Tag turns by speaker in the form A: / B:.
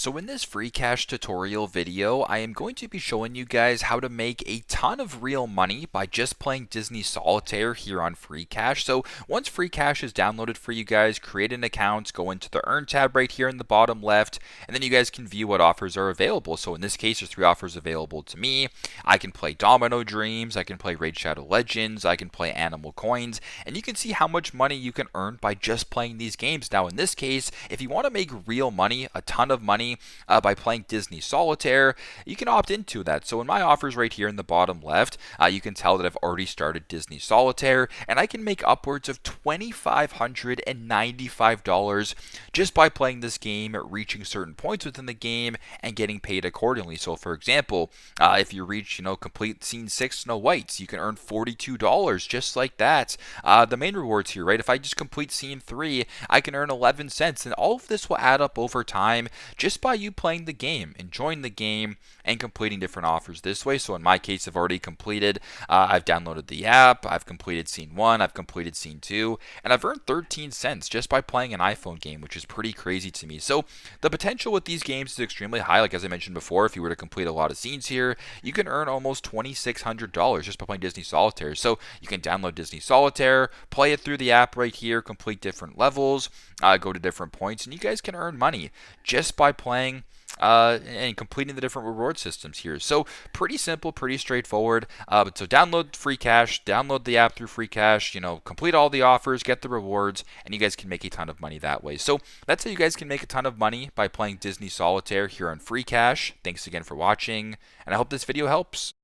A: So in this Freecash tutorial video, I am going to be showing you guys how to make a ton of real money by just playing Disney Solitaire here on Freecash. So once Freecash is downloaded for you guys, create an account, go into the Earn tab right here in the bottom left, and then you guys can view what offers are available. So in this case, there's 3 offers available to me. I can play Domino Dreams, I can play Raid Shadow Legends, I can play Animal Coins, and you can see how much money you can earn by just playing these games. Now in this case, if you want to make real money, a ton of money, by playing Disney Solitaire, you can opt into that. So in my offers right here in the bottom left, you can tell that I've already started Disney Solitaire, and I can make upwards of $2,595 just by playing this game, reaching certain points within the game, and getting paid accordingly. So for example, if you reach, complete Scene 6 Snow Whites, you can earn $42 just like that. The main rewards here, right? If I just complete Scene 3, I can earn 11 cents, and all of this will add up over time just by you playing the game, enjoying the game, and completing different offers this way. So in my case, I've already completed, I've downloaded the app, I've completed Scene 1, I've completed Scene 2, and I've earned 13 cents just by playing an iPhone game, which is pretty crazy to me. So the potential with these games is extremely high. Like as I mentioned before, if you were to complete a lot of scenes here, you can earn almost $2,600 just by playing Disney Solitaire. So you can download Disney Solitaire, play it through the app right here, complete different levels, go to different points, and you guys can earn money just by playing and completing the different reward systems here. So pretty simple, pretty straightforward. So download Freecash, download the app through Freecash, complete all the offers, get the rewards, and you guys can make a ton of money that way. So that's how you guys can make a ton of money by playing Disney Solitaire here on Freecash. Thanks again for watching, and I hope this video helps.